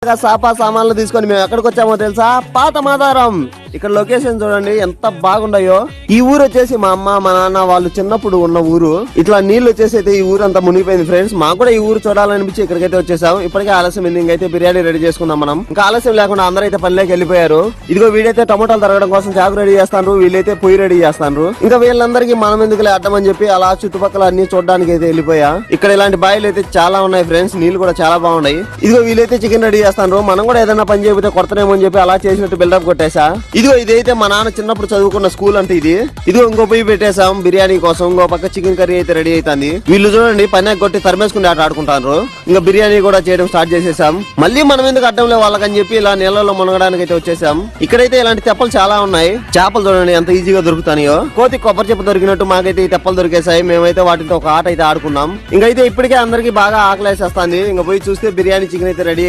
బాగా సాపా సామాన్లు తీసుకొని మేము ఎక్కడికి వచ్చామో తెలుసా? పాత మాదారం. ఇక్కడ లొకేషన్ చూడండి ఎంత బాగుండాయో. ఈ ఊరు వచ్చేసి మా అమ్మ మా నాన్న వాళ్ళు చిన్నప్పుడు ఉన్న ఊరు. ఇట్లా నీళ్లు వచ్చేసి అయితే ఈ ఊరు అంతా మునిగిపోయింది ఫ్రెండ్స్. మాకు కూడా ఈ ఊరు చూడాలనిపించి ఇక్కడికైతే వచ్చేసాం. ఇప్పటికే ఆలస్యం ఇంకైతే బిర్యానీ రెడీ చేసుకుందాం మనం. ఇంకా ఆలస్యం లేకుండా అందరూ అయితే పనిలోకి వెళ్ళిపోయారు. ఇదిగో వీడైతే టమోటాలు తరగడం కోసం చాకు రెడీ చేస్తాను, వీళ్ళైతే పొయ్యి రెడీ చేస్తాను. ఇంకా వీళ్ళందరికీ మనం ఎందుకులే అడ్డమని చెప్పి అలా చుట్టుపక్కల అన్ని చూడడానికి అయితే వెళ్ళిపోయా. ఇక్కడ ఇలాంటి బాయిలు అయితే చాలా ఉన్నాయి ఫ్రెండ్స్, నీళ్లు కూడా చాలా బాగున్నాయి. ఇదిగో వీళ్ళైతే చికెన్ రెడీ చేస్తాను. మనం కూడా ఏదైనా పని చేయకపోతే కొడతానేమో అని చెప్పి అలా చేసినట్టు బిల్డప్ కొట్టేసా. ఇదిగో ఇదైతే మా నాన్న చిన్నప్పుడు చదువుకున్న స్కూల్ అంటే ఇది. ఇదిగో ఇంకో పొయ్యి పెట్టేసాం బిర్యానీ కోసం. ఇంకో పక్క చికెన్ కర్రీ అయితే రెడీ అవుతుంది. వీళ్ళు చూడండి పని కొట్టి తరిమేసుకుని ఆట ఆడుకుంటారు. ఇంకా బిర్యానీ కూడా చేయడం స్టార్ట్ చేసేసాం. మళ్ళీ మనం ఎందుకు అడ్డంలే వాళ్ళకని చెప్పి ఇలా నీళ్ళలో మునగడానికి అయితే వచ్చేసాం. ఇక్కడైతే ఇలాంటి తెప్పలు చాలా ఉన్నాయి. చేపలు చూడండి ఎంత ఈజీగా దొరుకుతాయో. కోతి కొబ్బరి చెప్ప దొరికినట్టు మాకైతే ఈ తెప్పలు దొరికేసాయి. మేమైతే వాటితో ఒక ఆట అయితే ఆడుకున్నాం. ఇంకైతే ఇప్పటికే అందరికి బాగా ఆకలేసేస్తుంది. ఇంకా పోయి చూస్తే బిర్యానీ చికెన్ అయితే రెడీ